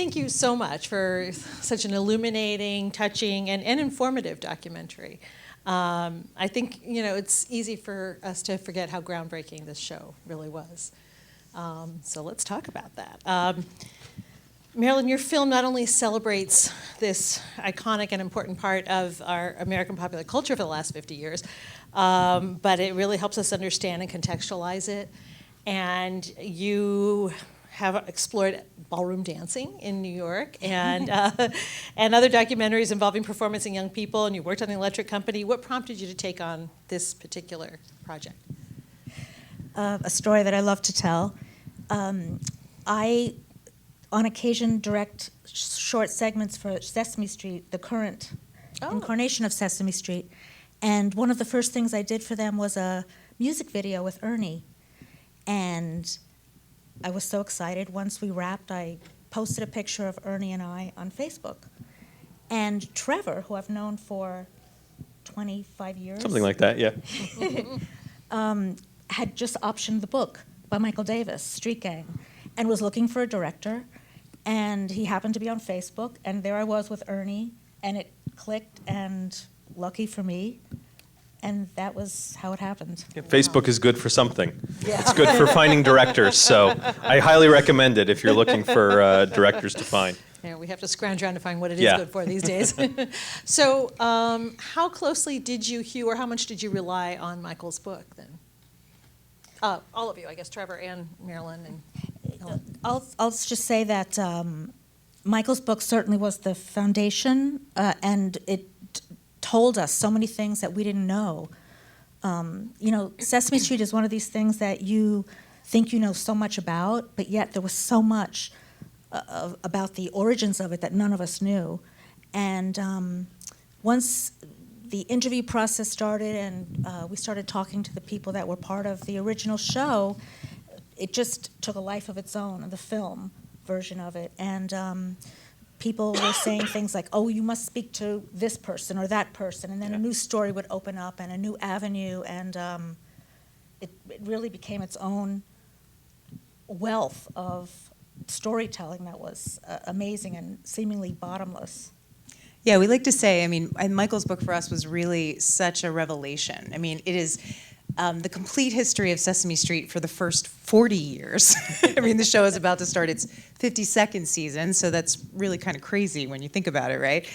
thank you so much for such an illuminating, touching, and informative documentary. I think, it's easy for us to forget how groundbreaking this show really was. So let's talk about that. Marilyn, your film not only celebrates this iconic and important part of our American popular culture for the last 50 years, but it really helps us understand and contextualize it. And you have explored ballroom dancing in New York and other documentaries involving performance in young people, and you worked on the Electric Company. What prompted you to take on this particular project? A story that I love to tell. I, on occasion, direct short segments for Sesame Street, the current incarnation of Sesame Street. And one of the first things I did for them was a music video with Ernie. And I was so excited. Once we wrapped, I posted a picture of Ernie and I on Facebook. And Trevor, who I've known for 25 years. Something like that, yeah. Had just optioned the book by Michael Davis, Street Gang, and was looking for a director. And he happened to be on Facebook, and there I was with Ernie, and it clicked, and lucky for me, and that was how it happened. Yeah, Facebook is good for something. Yeah. It's good for finding directors, so I highly recommend it if you're looking for directors to find. Yeah, we have to scrounge around to find what it is good for these days. So how closely did you, Hugh, or how much did you rely on Michael's book then? All of you, I guess, Trevor and Marilyn and Ellen. I'll just say that Michael's book certainly was the foundation, and it told us so many things that we didn't know. Sesame Street is one of these things that you think you know so much about, but yet there was so much about the origins of it that none of us knew. And once the interview process started and we started talking to the people that were part of the original show, it just took a life of its own, the film version of it. And people were saying things like, oh, you must speak to this person or that person, and then a new story would open up and a new avenue, and it really became its own wealth of storytelling that was amazing and seemingly bottomless. Yeah, we like to say, and Michael's book for us was really such a revelation. It is the complete history of Sesame Street for the first 40 years. The show is about to start its 52nd season, so that's really kind of crazy when you think about it, right?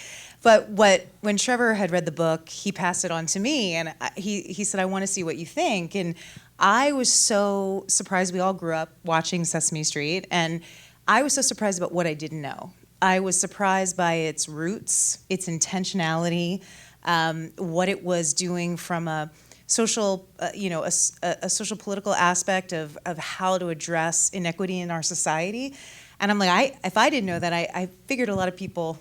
But when Trevor had read the book, he passed it on to me, and he said, I want to see what you think. And I was so surprised. We all grew up watching Sesame Street, and I was so surprised about what I didn't know. I was surprised by its roots, its intentionality, what it was doing from a social, a social political aspect of how to address inequity in our society. And I'm like, if I didn't know that, I figured a lot of people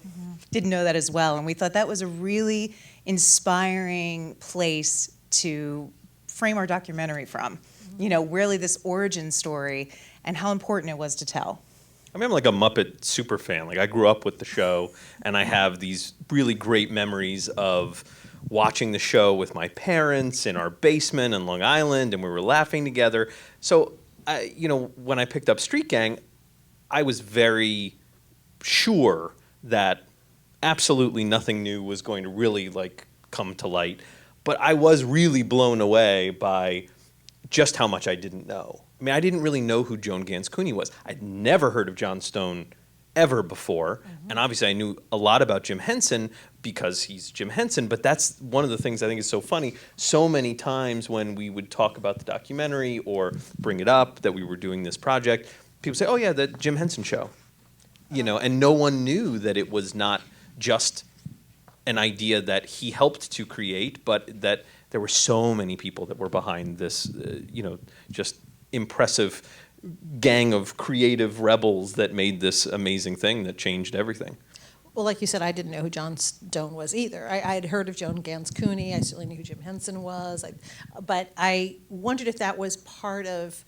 didn't know that as well. And we thought that was a really inspiring place to frame our documentary from. Really this origin story and how important it was to tell. I'm like a Muppet super fan. I grew up with the show, and I have these really great memories of watching the show with my parents in our basement in Long Island, and we were laughing together. So, when I picked up Street Gang, I was very sure that absolutely nothing new was going to really come to light. But I was really blown away by just how much I didn't know. I didn't really know who Joan Gans Cooney was. I'd never heard of John Stone ever before. Mm-hmm. And obviously I knew a lot about Jim Henson because he's Jim Henson, but that's one of the things I think is so funny. So many times when we would talk about the documentary or bring it up that we were doing this project, people say, oh yeah, the Jim Henson show. And no one knew that it was not just an idea that he helped to create, but that there were so many people that were behind this, just impressive gang of creative rebels that made this amazing thing that changed everything. Well, like you said, I didn't know who John Stone was either. I had heard of Joan Gans Cooney. I certainly knew who Jim Henson was. But I wondered if that was part of,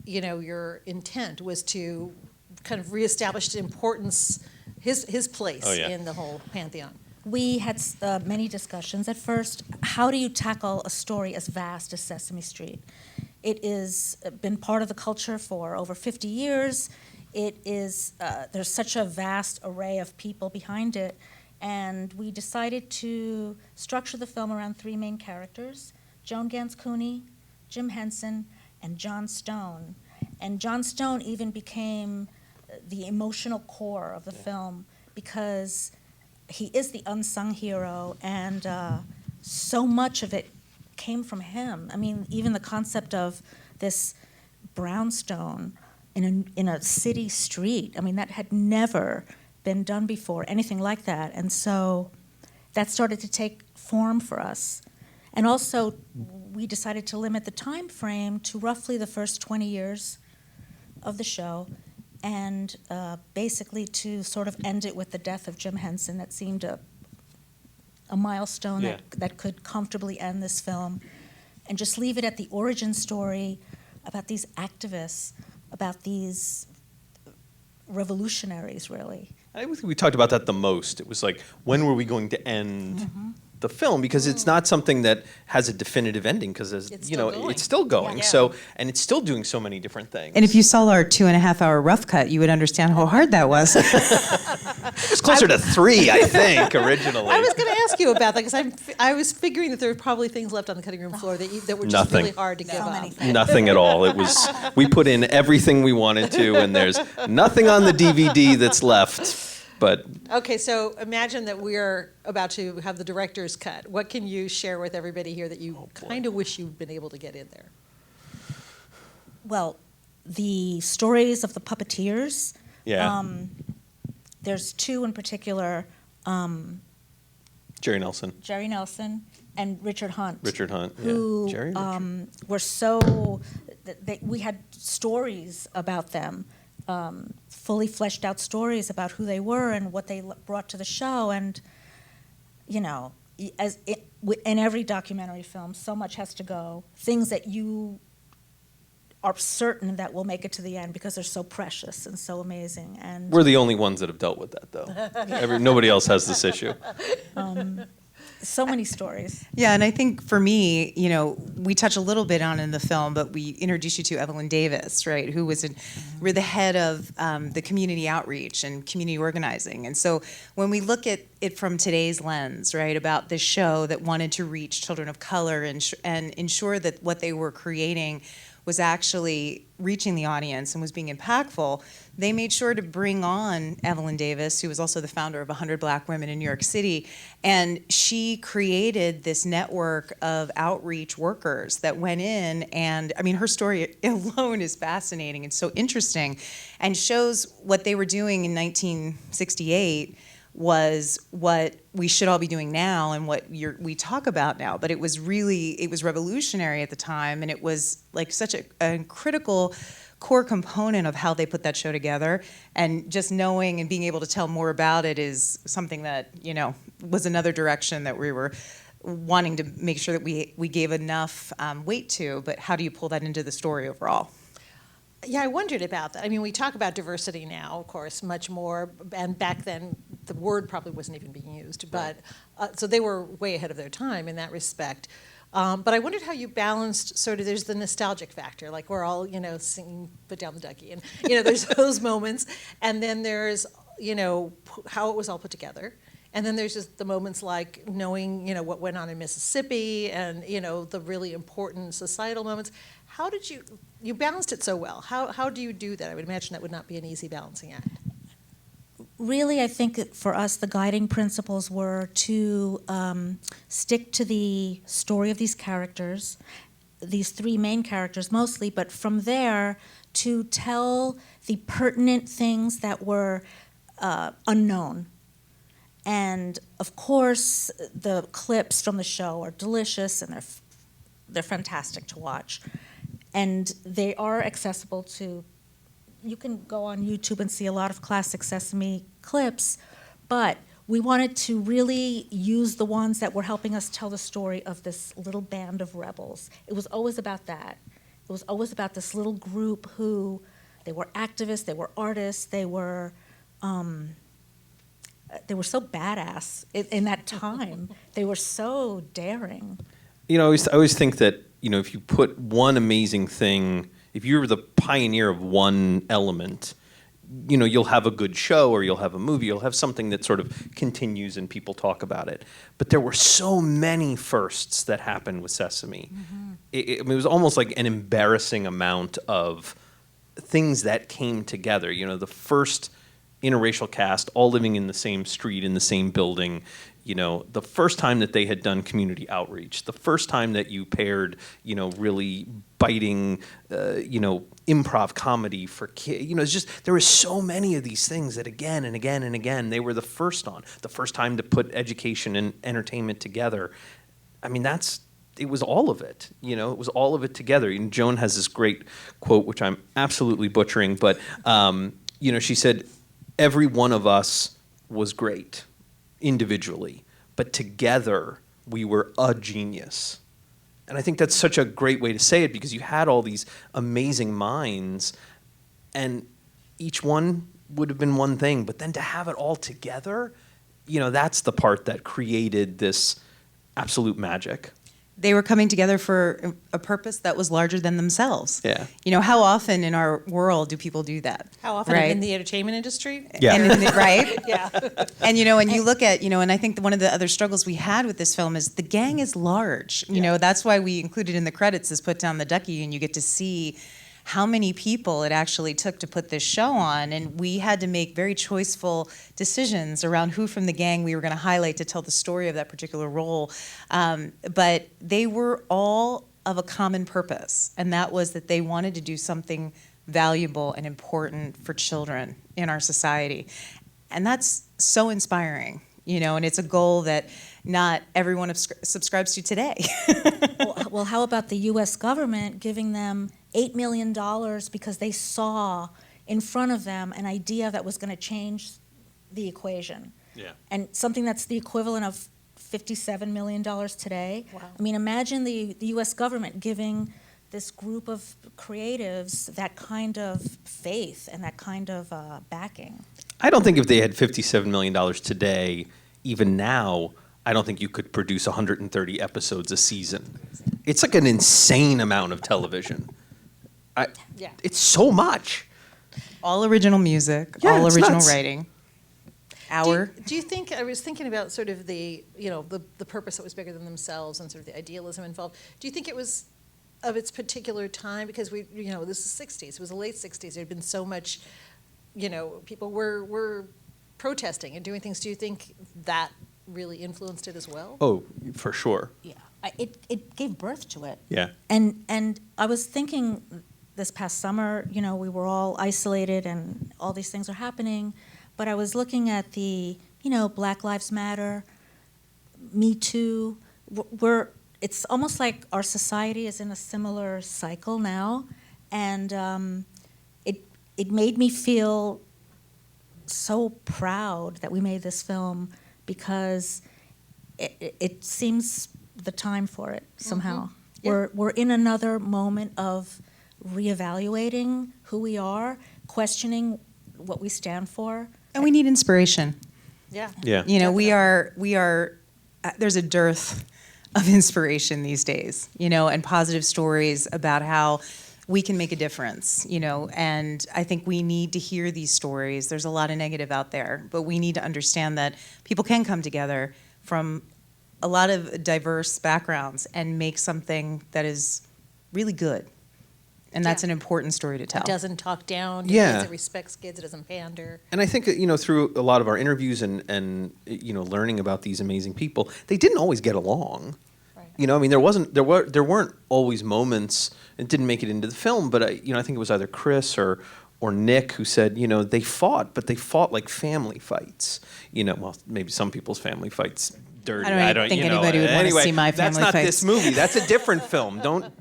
your intent was to kind of reestablish the importance, his place in the whole pantheon. We had many discussions. At first, how do you tackle a story as vast as Sesame Street? It has been part of the culture for over 50 years. it is, there's such a vast array of people behind it, and we decided to structure the film around three main characters: Joan Gans Cooney, Jim Henson, and John Stone. And John Stone even became the emotional core of the film, because he is the unsung hero, and so much of it came from him. I mean, even the concept of this brownstone in a city street, I mean, that had never been done before, anything like that. And so that started to take form for us. And also, we decided to limit the time frame to roughly the first 20 years of the show, and basically to sort of end it with the death of Jim Henson. That seemed a milestone that could comfortably end this film, and just leave it at the origin story about these activists, about these revolutionaries, really. I think we talked about that the most. It was like, when were we going to end the film? Because it's not something that has a definitive ending, because It's you know, still going. it's still going. Yeah. So, and it's still doing so many different things. And if you saw our 2.5-hour rough cut, you would understand how hard that was. It was closer to 3, I think, originally. I was going to ask you about that, because I was figuring that there were probably things left on the cutting room floor that were just Nothing. really hard to give So up. many things. Nothing at all. It was, we put in everything we wanted to, and there's nothing on the DVD that's left. But Okay, so imagine that we're about to have the director's cut. What can you share with everybody here that you kind of wish you'd been able to get in there? Well, the stories of the puppeteers. yeah, There's two in particular, Jerry Nelson, Jerry Nelson and Richard Hunt. Richard Hunt, Who Jerry, Richard. were so, we had stories about them, fully fleshed out stories about who they were and what they brought to the show. And, you know, in every documentary film, so much has to go. Things that you are certain that will make it to the end because they're so precious and so amazing. And We're the only ones that have dealt with that, though. Nobody else has this issue. so many stories. Yeah, and I think for me, you know, we touch a little bit on it in the film, but we introduce you to Evelyn Davis, right, who was we're the head of the community outreach and community organizing. And so when we look at it from today's lens, right, about this show that wanted to reach children of color and ensure that what they were creating was actually reaching the audience and was being impactful, they made sure to bring on Evelyn Davis, who was also the founder of 100 Black Women in New York City, and she created this network of outreach workers that went in, and I mean, her story alone is fascinating and so interesting, and shows what they were doing in 1968 was what we should all be doing now and what we talk about now. But it was revolutionary at the time, and it was like such a critical core component of how they put that show together. And just knowing and being able to tell more about it is something that, you know, was another direction that we were wanting to make sure that we gave enough weight to. But how do you pull that into the story overall? Yeah, I wondered about that. I mean, we talk about diversity now, of course, much more, and back then the word probably wasn't even being used. But so they were way ahead of their time in that respect. But I wondered how you balanced sort of, there's the nostalgic factor, like we're all, you know, singing Put Down the Ducky, and, you know, there's those moments. And then there's, you know, how it was all put together. And then there's just the moments like knowing, you know, what went on in Mississippi and, you know, the really important societal moments. How did you balanced it so well? How do you do that? I would imagine that would not be an easy balancing act. Really, I think that for us, the guiding principles were to stick to the story of these characters, these three main characters mostly, but from there to tell the pertinent things that were unknown. And of course, the clips from the show are delicious and they're fantastic to watch. And they are accessible to, you can go on YouTube and see a lot of classic Sesame clips, but we wanted to really use the ones that were helping us tell the story of this little band of rebels. It was always about that. It was always about this little group who, they were activists, they were artists, they were so badass in that time. They were so daring. You know, I always think that, you know, if you put one amazing thing, if you were the pioneer of one element, you'll have a good show or you'll have a movie, you'll have something that sort of continues and people talk about it. But there were so many firsts that happened with Sesame. It was almost like an embarrassing amount of things that came together. The first interracial cast all living in the same street, in the same building. The first time that they had done community outreach, the first time that you paired, really biting, improv comedy for kids. It's just, there were so many of these things that again and again and again, they were the first time to put education and entertainment together. I mean, it was all of it, it was all of it together. Joan has this great quote, which I'm absolutely butchering, but, she said, every one of us was great individually, but together we were a genius. And I think that's such a great way to say it, because you had all these amazing minds and each one would have been one thing, but then to have it all together, that's the part that created this absolute magic. They were coming together for a purpose that was larger than themselves. Yeah. How often in our world do people do that? How often right? in the entertainment industry? Yeah. And right? Yeah. And when you look at, and I think one of the other struggles we had with this film is the gang is large. That's why we included in the credits is Put Down the Ducky, and you get to see how many people it actually took to put this show on. And we had to make very choiceful decisions around who from the gang we were going to highlight to tell the story of that particular role. But they were all of a common purpose, and that was that they wanted to do something valuable and important for children in our society. And that's so inspiring, and it's a goal that not everyone subscribes to today. Well, how about the U.S. government giving them $8 million because they saw in front of them an idea that was going to change the equation? Yeah. And something that's the equivalent of $57 million today. Wow. I mean, imagine the U.S. government giving this group of creatives that kind of faith and that kind of backing. I don't think if they had $57 million today, even now, I don't think you could produce 130 episodes a season. It's like an insane amount of television. Yeah. It's so much. All original music, Yeah, all it's original nuts. writing. Do you think, I was thinking about sort of the purpose that was bigger than themselves and sort of the idealism involved. Do you think it was of its particular time? Because this is 60s, it was the late 60s. There had been so much, people were protesting and doing things. Do you think that really influenced it as well? Oh, for sure. Yeah, it gave birth to it. Yeah. And I was thinking this past summer, we were all isolated and all these things are happening, but I was looking at the, Black Lives Matter, Me Too. It's almost like our society is in a similar cycle now, and it made me feel so proud that we made this film, because it seems the time for it somehow. Yeah. We're in another moment of reevaluating who we are, questioning what we stand for. And we need inspiration. Yeah. Yeah. We are there's a dearth of inspiration these days, and positive stories about how we can make a difference, and I think we need to hear these stories. There's a lot of negative out there, but we need to understand that people can come together from a lot of diverse backgrounds and make something that is really good. And that's an important story to tell. It doesn't talk down to Yeah. kids, it respects kids, it doesn't pander. And I think, through a lot of our interviews and learning about these amazing people, they didn't always get along. Right. There weren't always moments. It didn't make it into the film, but I think it was either Chris or Nick who said, they fought, but they fought like family fights. Well, maybe some people's family fights dirty. I don't think anybody would want to see my family That's not fights. this movie. That's a different film. Don't.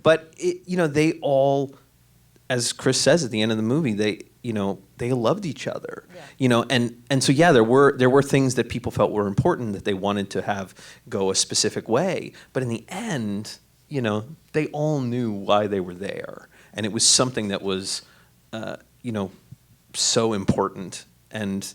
But they all, as Chris says at the end of the movie, they loved each other. Yeah. And so there were things that people felt were important that they wanted to have go a specific way. But in the end, they all knew why they were there, and it was something that was, so important. And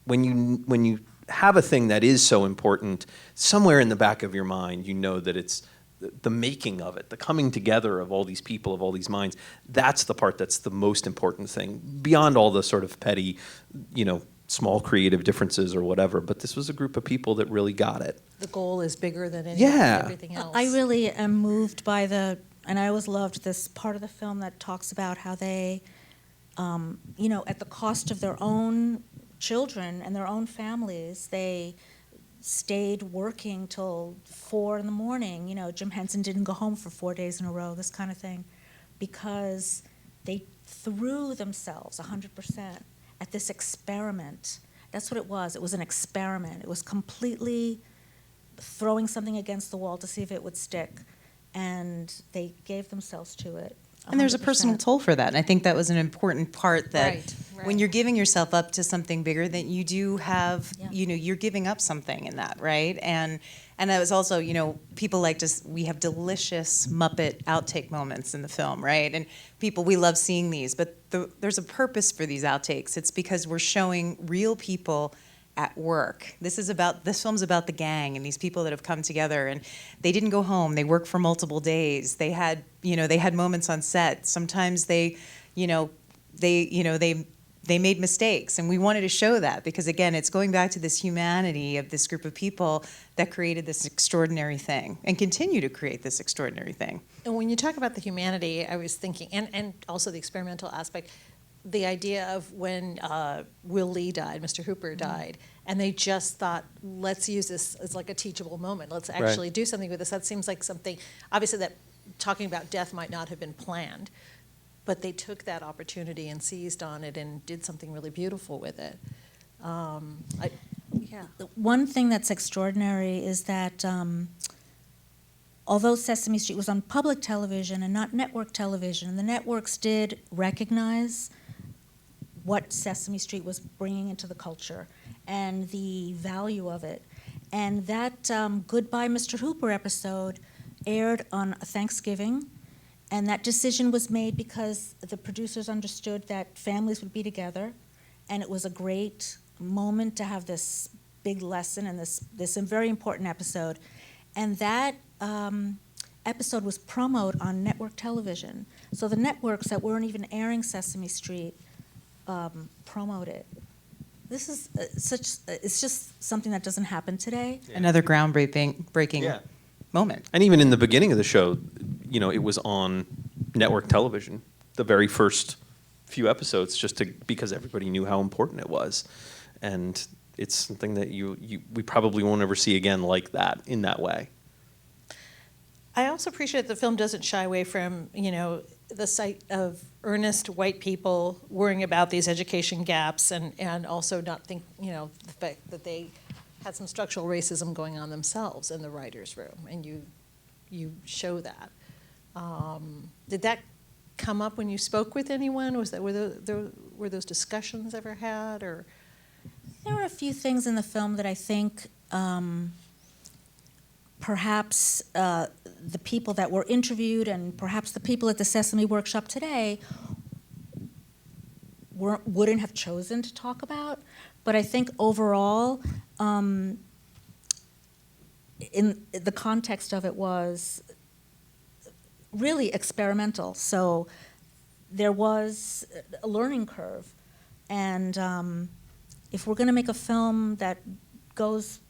when you have a thing that is so important, somewhere in the back of your mind, that it's the making of it, the coming together of all these people, of all these minds. That's the part that's the most important thing, beyond all the sort of petty, small creative differences or whatever. But this was a group of people that really got it. The goal is bigger than everything else. I really am moved by and I always loved this part of the film that talks about how they, at the cost of their own children and their own families, they stayed working till 4 a.m. Jim Henson didn't go home for 4 days in a row, this kind of thing, because they threw themselves 100% at this experiment. That's what it was. It was an experiment. It was completely throwing something against the wall to see if it would stick, and they gave themselves to it. 100%. And there's a personal toll for that. And I think that was an important part, that Right. when you're giving yourself up to something bigger, that you do have, you're giving up something in that, right? And that was also, people like we have delicious Muppet outtake moments in the film, right? And we love seeing these, but there's a purpose for these outtakes. It's because we're showing real people at work. This film's about the gang and these people that have come together, and they didn't go home. They worked for multiple days. They had moments on set. Sometimes they made mistakes, and we wanted to show that because, again, it's going back to this humanity of this group of people that created this extraordinary thing and continue to create this extraordinary thing. And when you talk about the humanity, I was thinking, and also the experimental aspect, the idea of when Will Lee died, Mr. Hooper died, and they just thought, let's use this as like a teachable moment. Let's actually do something with this. That seems like something, obviously, that talking about death might not have been planned, but they took that opportunity and seized on it and did something really beautiful with it. One thing that's extraordinary is that although Sesame Street was on public television and not network television, the networks did recognize what Sesame Street was bringing into the culture and the value of it. And that Goodbye Mr. Hooper episode aired on Thanksgiving, and that decision was made because the producers understood that families would be together, and it was a great moment to have this big lesson and this very important episode. And that episode was promoted on network television. So the networks that weren't even airing Sesame Street promote it. This is it's just something that doesn't happen today. Another groundbreaking moment. And even in the beginning of the show, it was on network television, the very first few episodes, because everybody knew how important it was. And it's something that we probably won't ever see again like that, in that way. I also appreciate the film doesn't shy away from, the sight of earnest white people worrying about these education gaps and also not think, the fact that they had some structural racism going on themselves in the writer's room, and you show that. Did that come up when you spoke with anyone? Were those discussions ever had, or? There are a few things in the film that I think perhaps the people that were interviewed and perhaps the people at the Sesame Workshop today wouldn't have chosen to talk about. But I think overall, in the context of it was really experimental. So there was a learning curve. And if we're going to make a film that goes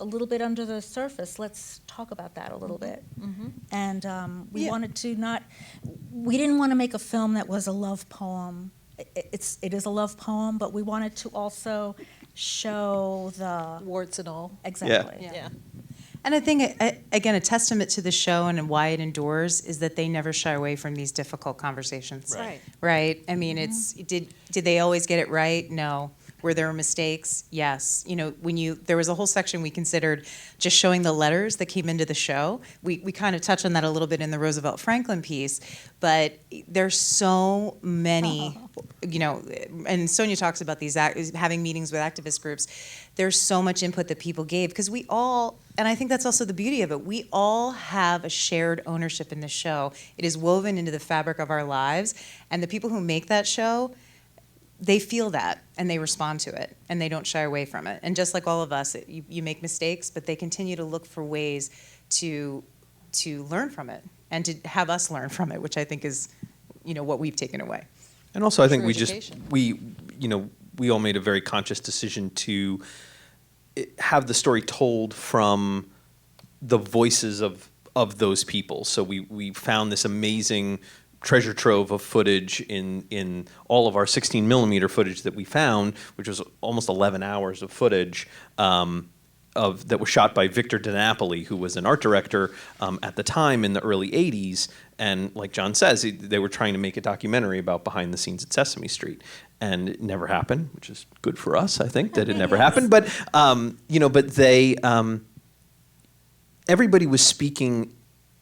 a little bit under the surface, let's talk about that a little bit. Mm-hmm. And we didn't want to make a film that was a love poem. It is a love poem, but we wanted to also show the Warts and all. Exactly. Yeah. And I think, again, a testament to the show and why it endures is that they never shy away from these difficult conversations. Right. Right? I mean, did they always get it right? No. Were there mistakes? Yes. There was a whole section we considered just showing the letters that came into the show. We kind of touched on that a little bit in the Roosevelt Franklin piece, but there's so many, and Sonia talks about these, having meetings with activist groups. There's so much input that people gave, because we all, and I think that's also the beauty of it, we all have a shared ownership in this show. It is woven into the fabric of our lives, and the people who make that show, they feel that, and they respond to it, and they don't shy away from it. And just like all of us, you make mistakes, but they continue to look for ways to to learn from it and to have us learn from it, which I think is, what we've taken away. And also, I think True we just education. we all made a very conscious decision to have the story told from the voices of those people. So we found this amazing treasure trove of footage in all of our 16 millimeter footage that we found, which was almost 11 hours of footage. That was shot by Victor DiNapoli, who was an art director at the time in the early 80s. And like John says, they were trying to make a documentary about behind the scenes at Sesame Street. And it never happened, which is good for us, I think, that it never happened. But, but they, everybody was speaking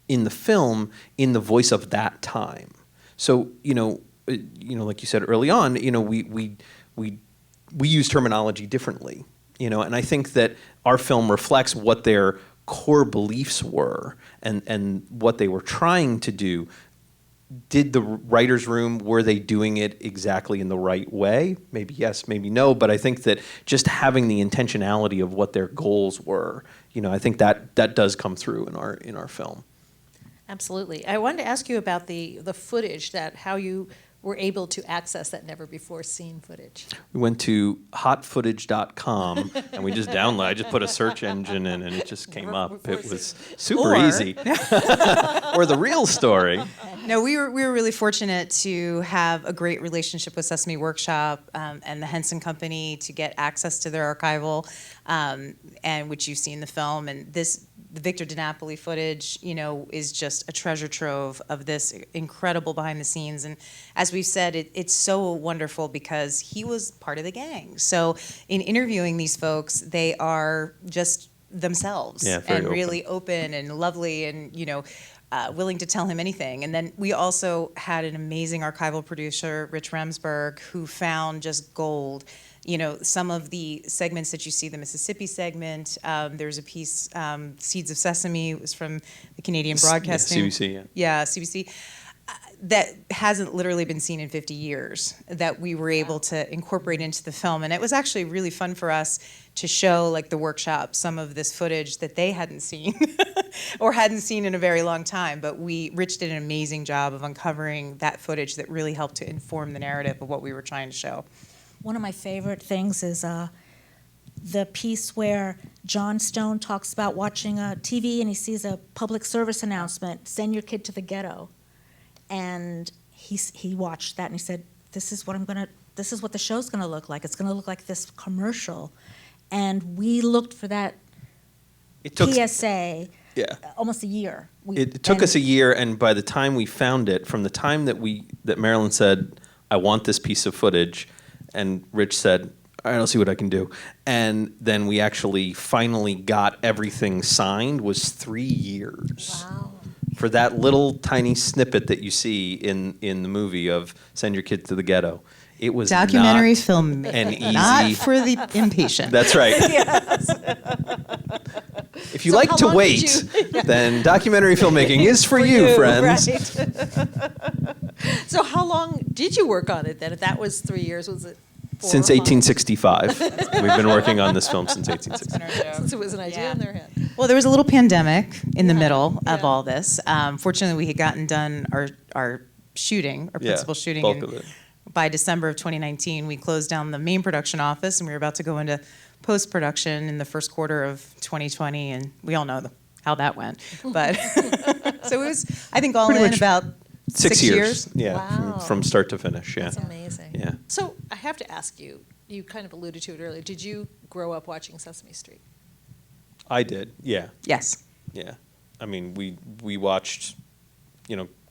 in the film in the voice of that time. So, like you said early on, we use terminology differently. And I think that our film reflects what their core beliefs were and what they were trying to do. Did the writer's room, were they doing it exactly in the right way? Maybe yes, maybe no, but I think that just having the intentionality of what their goals were, I think that does come through in our film. Absolutely. I wanted to ask you about the footage, how you were able to access that never-before-seen footage. We went to hotfootage.com and we just downloaded. I just put a search engine in and it just came up. It was super easy. Or the real story. No, we were really fortunate to have a great relationship with Sesame Workshop and the Henson Company to get access to their archival, and which you see in the film. And the Victor DiNapoli footage, is just a treasure trove of this incredible behind the scenes. And as we've said, it's so wonderful because he was part of the gang. So in interviewing these folks, they are just themselves and really open and lovely and, willing to tell him anything. And then we also had an amazing archival producer, Rich Remsburg, who found just gold. Some of the segments that you see, the Mississippi segment, there's a piece, Seeds of Sesame, it was from the Canadian Broadcasting. Yeah, CBC, Yeah, CBC. That hasn't literally been seen in 50 years that we were able to incorporate into the film. And it was actually really fun for us to show, like the workshop, some of this footage that they hadn't seen or hadn't seen in a very long time. But Rich did an amazing job of uncovering that footage that really helped to inform the narrative of what we were trying to show. One of my favorite things is the piece where John Stone talks about watching TV and he sees a public service announcement, send your kid to the ghetto. And he watched that and he said, this is what the show's gonna look like. It's gonna look like this commercial. And we looked for that PSA almost a year. It took us a year, and by the time we found it, from the time that Marilyn said, I want this piece of footage, and Rich said, all right, I'll see what I can do. And then we actually finally got everything signed, was 3 years. Wow. For that little tiny snippet that you see in the movie of Send Your Kid to the Ghetto. It was documentary not film, an easy. not for the impatient. That's right. Yes. If you So like how to long wait, did you- then documentary filmmaking is for you, friends. Right. So how long did you work on it then? If that was 3 years, was it 4 Since or 5? 1865. We've been working on this film since That's been our 1865. joke. Since it was an idea Yeah. in their head. Well, there was a little pandemic in the middle of Yeah. all this. Fortunately, we had gotten done our shooting, our principal shooting. bulk of it. By December of 2019, we closed down the main production office, and we were about to go into post-production in the first quarter of 2020, and we all know how that went. But so it was, I think, all Pretty in much about 6 years. Yeah, Wow. from start to finish. Yeah. That's amazing. Yeah. So I have to ask you, you kind of alluded to it earlier, did you grow up watching Sesame Street? I did. Yeah. Yes. Yeah. I mean, we watched,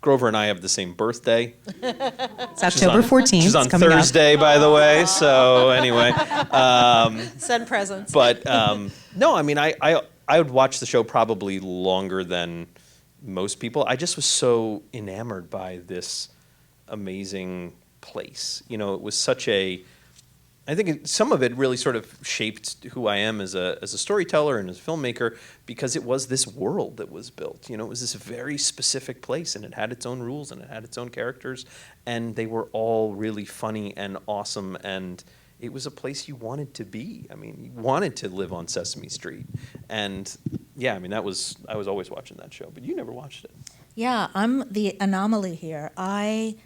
Grover and I have the same birthday. It's October 14th. Which is on it's coming up. Thursday, by the way. So anyway, Send presents. but no, I mean, I would watch the show probably longer than most people. I just was so enamored by this amazing place. It was such a. I think some of it really sort of shaped who I am as a storyteller and as a filmmaker, because it was this world that was built. It was this very specific place, and it had its own rules and it had its own characters, and they were all really funny and awesome, and it was a place you wanted to be. I mean, you wanted to live on Sesame Street, and yeah, I mean, I was always watching that show, but you never watched it. Yeah, I'm the anomaly here. I,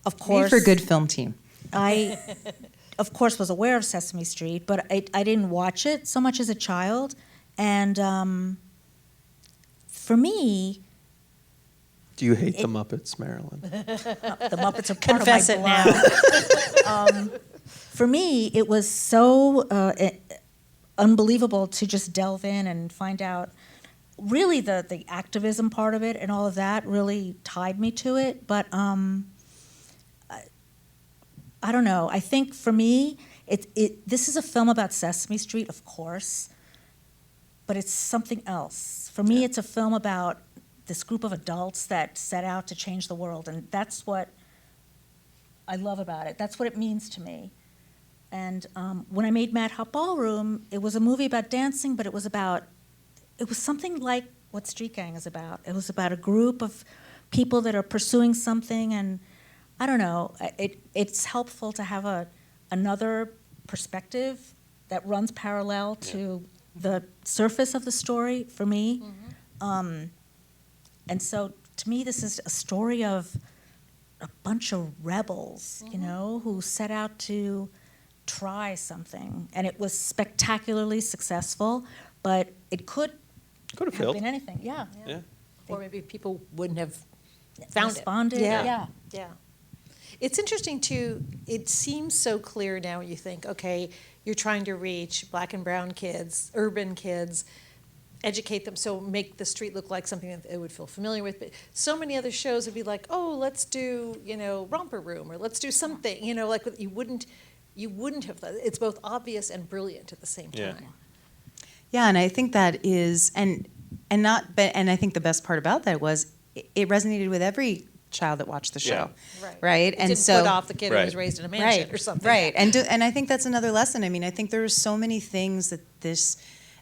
of Made course, for a good film team. I, of course, was aware of Sesame Street, but I didn't watch it so much as a child. And for me, Do you hate the Muppets, Marilyn? the Muppets are part Confess of it my blood. For me, it was so unbelievable to just delve in and find out. Really, the activism part of it and all of that really tied me to it. But I don't know. I think for me, this is a film about Sesame Street, of course, but it's something else. For me, it's a film about this group of adults that set out to change the world, and that's what I love about it. That's what it means to me. And when I made Mad Hot Ballroom, it was a movie about dancing, but it was something like what Street Gang is about. It was about a group of people that are pursuing something, and I don't know, it's helpful to have another perspective that runs parallel to the surface of the story for me. And so to me, this is a story of a bunch of rebels, you know, who set out to try something. And it was spectacularly successful, but it could Could have have failed. been anything. Yeah. Yeah. Or maybe people wouldn't have found Responded. it. Yeah. Yeah. It's interesting too, it seems so clear now when you think, okay, you're trying to reach black and brown kids, urban kids, educate them, so make the street look like something that they would feel familiar with. But so many other shows would be like, oh, let's do, Romper Room, or let's do something, like you wouldn't have thought. It's both obvious and brilliant at the same time. Yeah. Yeah, and I think that is, and I think the best part about that was it resonated with every child that watched the show, right? It And didn't so put off the kid who was raised in a mansion or something. right. And I think that's another lesson. I mean, I think there are so many things that this,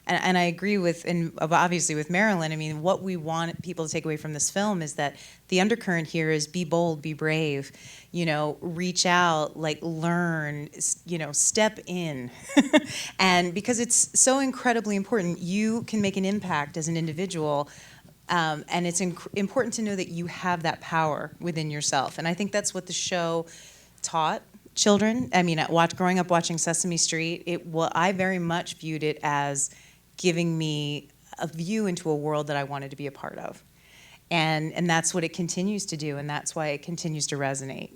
and I agree with, and obviously with Marilyn. I mean, what we want people to take away from this film is that the undercurrent here is be bold, be brave, reach out, like learn, step in. And because it's so incredibly important, you can make an impact as an individual. And it's important to know that you have that power within yourself. And I think that's what the show taught children. I mean, growing up watching Sesame Street, I very much viewed it as giving me a view into a world that I wanted to be a part of. And that's what it continues to do, and that's why it continues to resonate,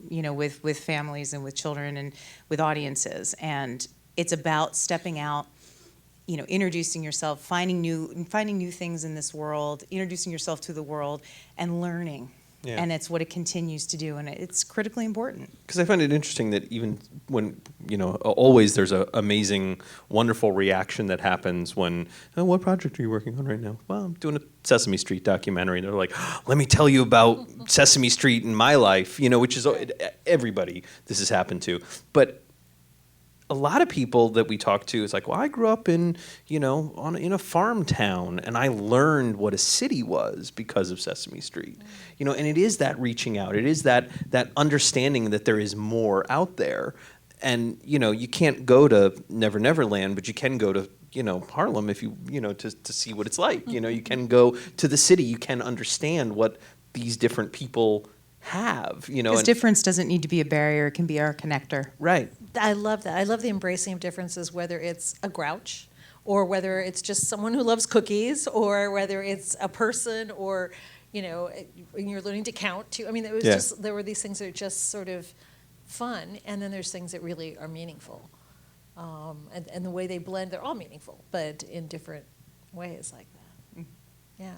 with families and with children and with audiences. And it's about stepping out, introducing yourself, finding new things in this world, introducing yourself to the world, and learning. Yeah. And it's what it continues to do, and it's critically important. Because I find it interesting that even when, always there's an amazing, wonderful reaction that happens when, oh, what project are you working on right now? Well, I'm doing a Sesame Street documentary. And they're like, let me tell you about Sesame Street in my life, which is everybody this has happened to. But a lot of people that we talk to, it's like, well, I grew up in a farm town, and I learned what a city was because of Sesame Street. And it is that reaching out. It is that understanding that there is more out there. And, you can't go to Never Never Land, but you can go to, Harlem if you, to see what it's like. You can go to the city. You can understand what these different people have, Because difference doesn't need to be a barrier, it can be our connector. Right. I love that. I love the embracing of differences, whether it's a grouch or whether it's just someone who loves cookies or whether it's a person or, when you're learning to count too. I mean, it was there were these things that are just sort of fun, and then there's things that really are meaningful. And the way they blend, they're all meaningful, but in different ways like that. Yeah.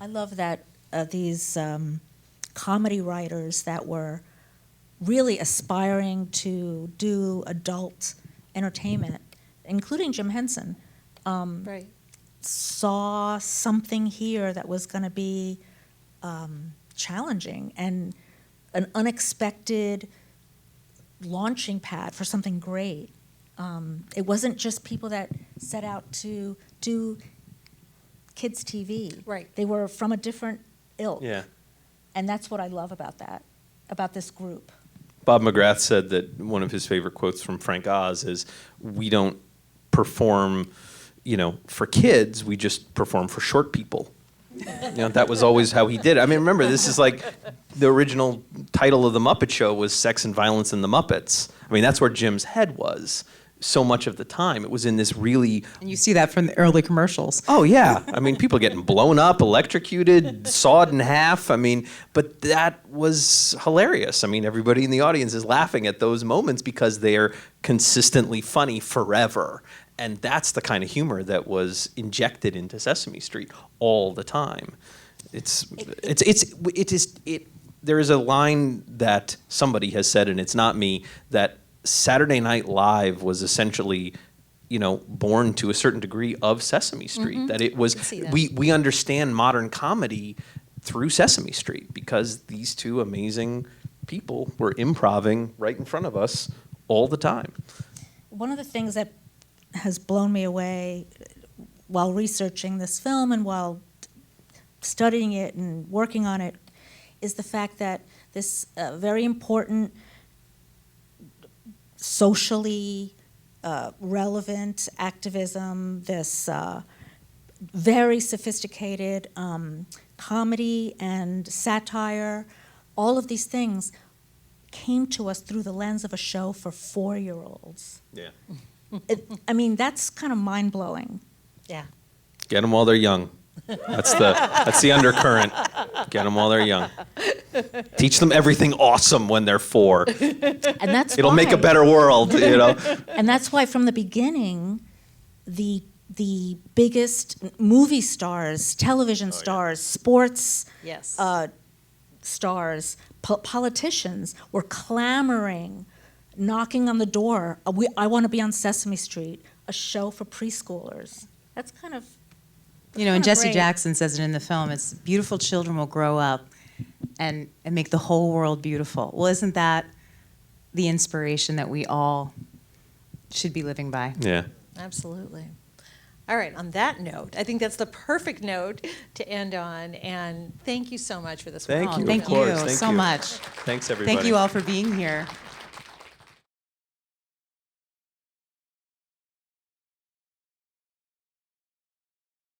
I love that these comedy writers that were really aspiring to do adult entertainment, including Jim Henson, Right. saw something here that was going to be challenging and an unexpected launching pad for something great. It wasn't just people that set out to do kids' TV. Right. They were from a different ilk. Yeah. And that's what I love about that, about this group. Bob McGrath said that one of his favorite quotes from Frank Oz is, we don't perform, for kids, we just perform for short people. That was always how he did it. I mean, remember, this is like the original title of The Muppet Show was Sex and Violence in the Muppets. I mean, that's where Jim's head was so much of the time. It was in this really... And you see that from the early commercials. Oh, yeah. I mean, people getting blown up, electrocuted, sawed in half. I mean, but that was hilarious. I mean, everybody in the audience is laughing at those moments because they're consistently funny forever. And that's the kind of humor that was injected into Sesame Street all the time. There is a line that somebody has said, and it's not me, that Saturday Night Live was essentially, born to a certain degree of Sesame Street. That it was, we understand modern comedy through Sesame Street because these two amazing people were improvising right in front of us all the time. One of the things that has blown me away while researching this film and while studying it and working on it is the fact that this very important, socially relevant activism, this very sophisticated comedy and satire, all of these things came to us through the lens of a show for 4-year-olds. Yeah. I mean, that's kind of mind-blowing. Yeah. Get them while they're young. That's the undercurrent. Get them while they're young. Teach them everything awesome when they're 4. And that's It'll why, make a better world, And that's why from the beginning, the biggest movie stars, television stars, sports Yes. stars, politicians were clamoring, knocking on the door. I want to be on Sesame Street, a show for preschoolers. That's kind of And Jesse great. Jackson says it in the film, it's beautiful children will grow up and make the whole world beautiful. Well, isn't that the inspiration that we all should be living by? Yeah. Absolutely. All right, on that note, I think that's the perfect note to end on, and thank you so much for this. Thank you. Thank Of course. you Thank so you. much. Thanks, everybody. Thank you all for being here.